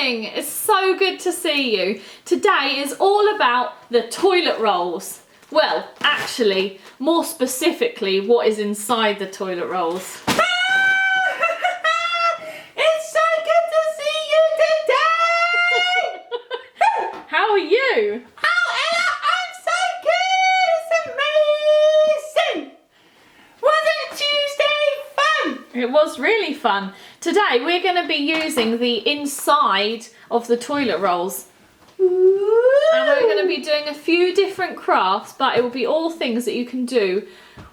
morning! It's so good to see you. Today is all about the toilet rolls. Well, actually, more specifically, what is inside the toilet rolls. It's so good to see you today! How are you? Oh, Ella, I'm so good! It's amazing! Wasn't Tuesday fun? It was really fun. Today we're going to be using the inside of the toilet rolls. And we're going to be doing a few different crafts, but it will be all things that you can do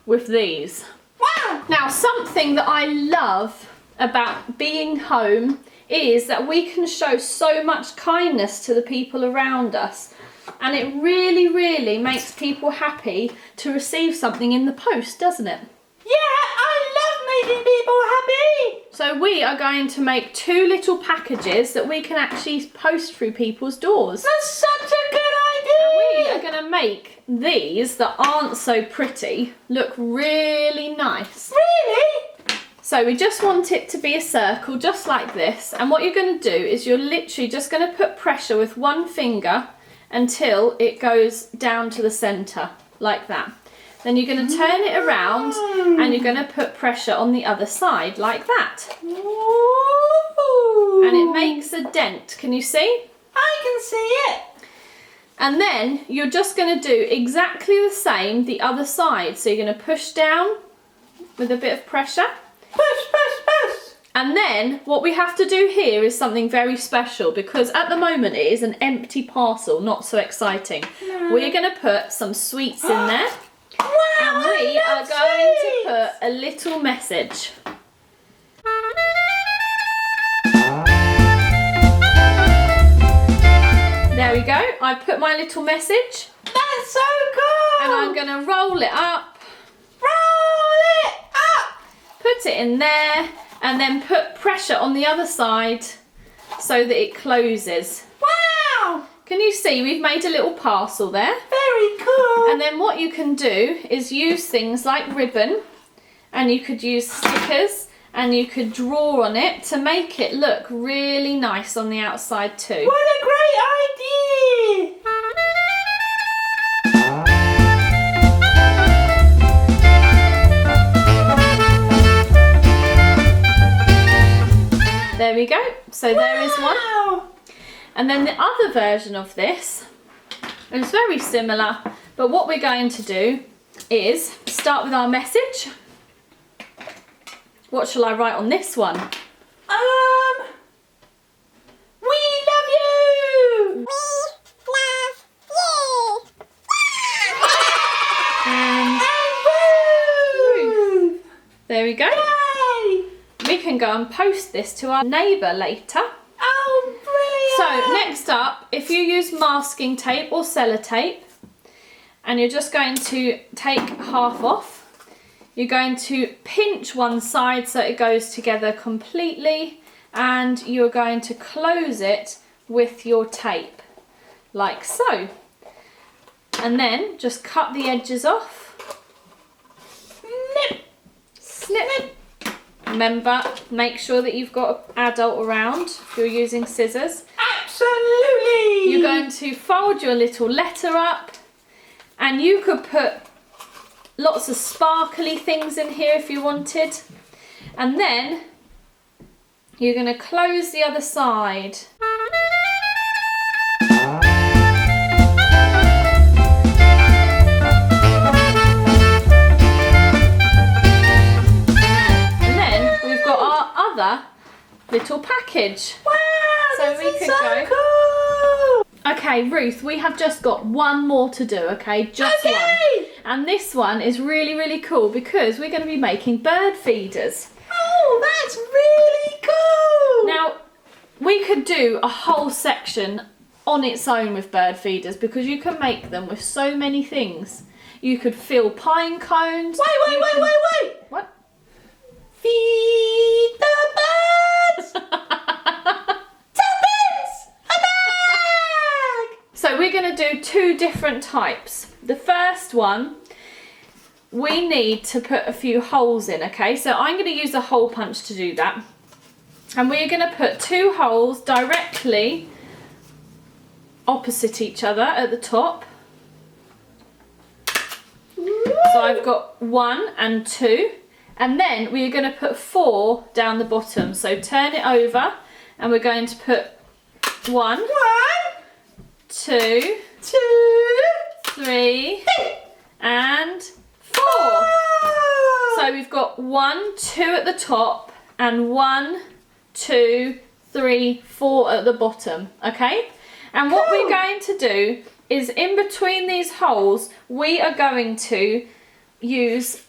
with these. Wow! Now, something that I love about being home is that we can show so much kindness to the people around us. And it really, really makes people happy to receive something in the post, doesn't it? Yeah, I love making people happy! So we are going to make 2 little packages that we can actually post through people's doors. That's such a good We idea! are going to make these that aren't so pretty look really nice. Really? So we just want it to be a circle just like this, and what you're going to do is you're literally just going to put pressure with one finger until it goes down to the centre like that. Then you're going to turn it around and you're going to put pressure on the other side like that. Ooh. And it makes a dent. Can you see? I can see it. And then you're just going to do exactly the same the other side. So you're going to push down with a bit of pressure. Push, push, push. And then what we have to do here is something very special, because at the moment it is an empty parcel, not so exciting. We're going to put some sweets in there. Wow, And we I are love going to sweets. put a little message. There we go. I've put my little message. That's so cool. And I'm going to roll it up. Roll it up. Put it in there. And then put pressure on the other side so that it closes. Wow. Can you see we've made a little parcel there? Very cool. And then what you can do is use things like ribbon, and you could use stickers, and you could draw on it to make it look really nice on the outside too. What a great idea. There we go. So there is one. Wow. And then the other version of this is very similar, but what we're going to do is start with our message. What shall I write on this one? We love you. And Ruth. there we go. Yay. We can go and post this to our neighbour later. Oh, brilliant. So next up, if you use masking tape or sellotape, and you're just going to take half off, you're going to pinch one side so it goes together completely, and you're going to close it with your tape, like so. And then just cut the edges off. Snip. Snip. Remember, make sure that you've got an adult around if you're using scissors. Absolutely. You're going to fold your little letter up, and you could put lots of sparkly things in here if you wanted. And then you're going to close the other side. And then we've got our other little package. Wow, So this we is could so go. cool. Okay, Ruth, we have just got one more to do, okay? Just one. Okay. And this one is really, really cool because we're going to be making bird feeders. Oh, that's really cool. Now, we could do a whole section on its own with bird feeders because you can make them with so many things. You could fill pine cones. Wait. What? Feed the birds. Tuppence a bag. So we're going to do 2 different types. The first one, we need to put a few holes in, okay? So I'm going to use a hole punch to do that. And we're going to put 2 holes directly exactly opposite each other at the top. So I've got 1 and 2, and then we're going to put 4 down the bottom. So turn it over, and we're going to put 1, 2, 3, and 4. So we've got 1, 2 at the top, and 1, 2, 3, 4 at the bottom. Okay? And what we're going to do is in between these holes, we are going to use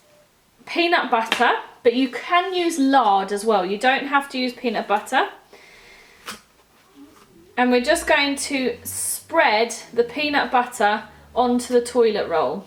peanut butter, but you can use lard as well. You don't have to use peanut butter. And we're just going to spread the peanut butter onto the toilet roll.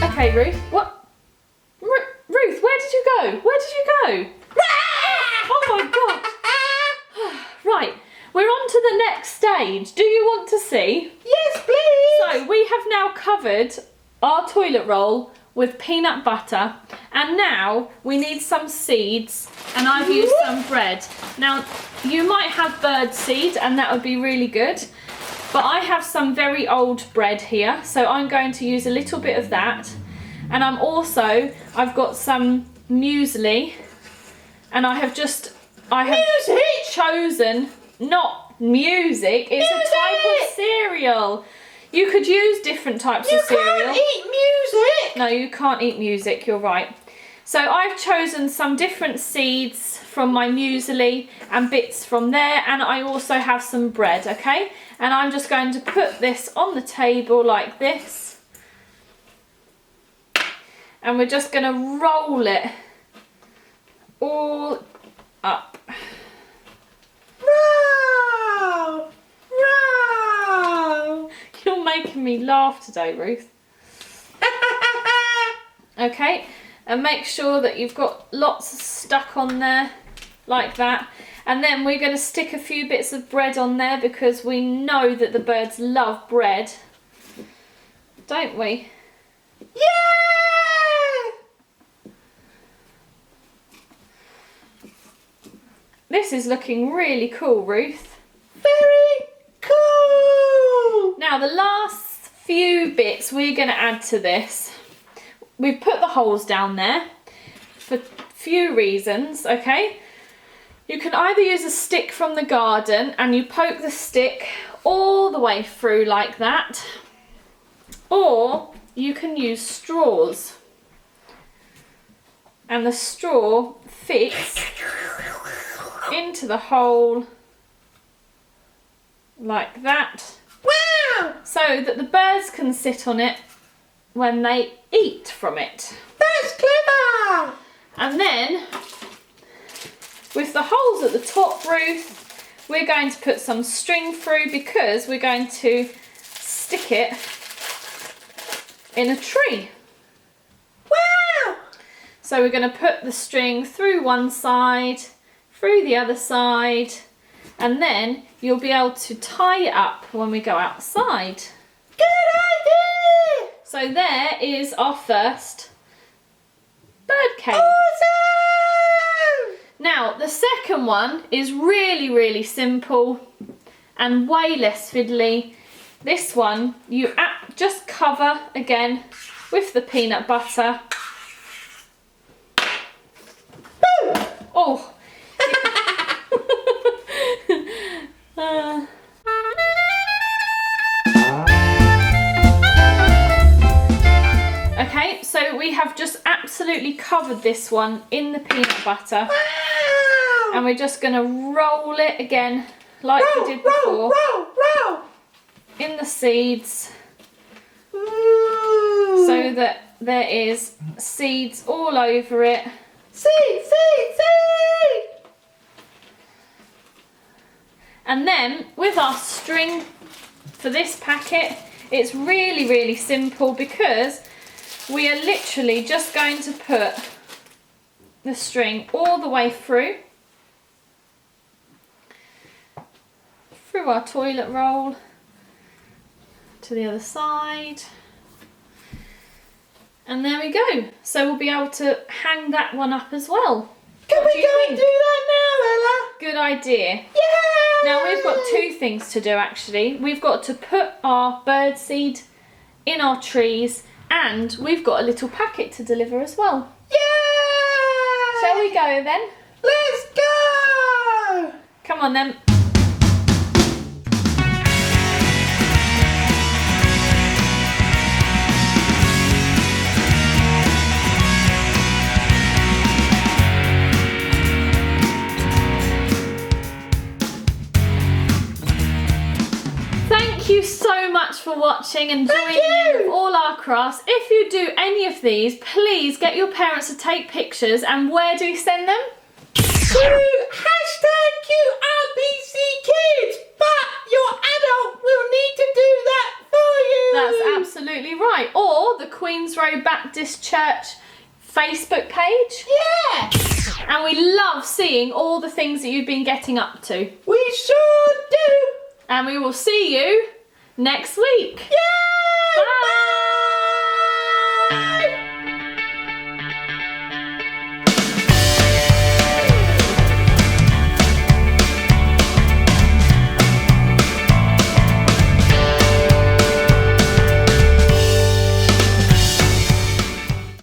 Okay, Ruth, what? Ruth, where did you go? Where did you go? Oh my God. Right, we're on to the next stage. Do you want to see? Yes, please. So we have now covered our toilet roll with peanut butter, and now we need some seeds, and I've used some bread. Now you might have bird seed, and that would be really good, but I have some very old bread here, so I'm going to use a little bit of that. And I've got some muesli, and I have chosen, not music, it's a type of cereal. You could use different types of cereal. You can't eat music. No, you can't eat music, you're right. So I've chosen some different seeds from my muesli and bits from there, and I also have some bread, okay? And I'm just going to put this on the table like this. And we're just going to roll it all up. Roll, roll. You're making me laugh today, Ruth. Okay, and make sure that you've got lots stuck on there like that. And then we're going to stick a few bits of bread on there because we know that the birds love bread, don't we? Yeah! This is looking really cool, Ruth. Very cool. Now the last few bits we're going to add to this. We've put the holes down there for a few reasons, okay? You can either use a stick from the garden and you poke the stick all the way through like that, or you can use straws. And the straw fits into the hole like that. Wow! So that the birds can sit on it when they eat from it. That's clever! And then, with the holes at the top, Ruth, we're going to put some string through because we're going to stick it in a tree. Wow! So we're going to put the string through one side, through the other side, and then you'll be able to tie it up when we go outside. Good idea! So there is our first bird cage. Awesome! Now the second one is really, really simple and way less fiddly. This one you just cover again with the peanut butter. Boom! Oh. Okay, so we have just absolutely covered this one in the peanut butter. Wow! And we're just going to roll it again like we did before. Roll! In the seeds. Ooh. So that there is seeds all over it. Seed! And then with our string for this packet, it's really, really simple because we are literally just going to put the string all the way through through our toilet roll to the other side. And there we go. So we'll be able to hang that one up as well. Can we go and do that now, Ella? Good idea. Yeah! Now we've got two things to do actually. We've got to put our birdseed in our trees and we've got a little packet to deliver as well. Yeah! Shall we go then? Let's go! Come on then. Thank you so much for watching and joining in with all our crafts. If you do any of these, please get your parents to take pictures. And where do you send them? To #QRBC Kids, but your adult will need to do that for you. That's absolutely right. Or the Queen's Road Baptist Church Facebook page. Yeah! And we love seeing all the things that you've been getting up to. We sure do. And we will see you next week. Yeah!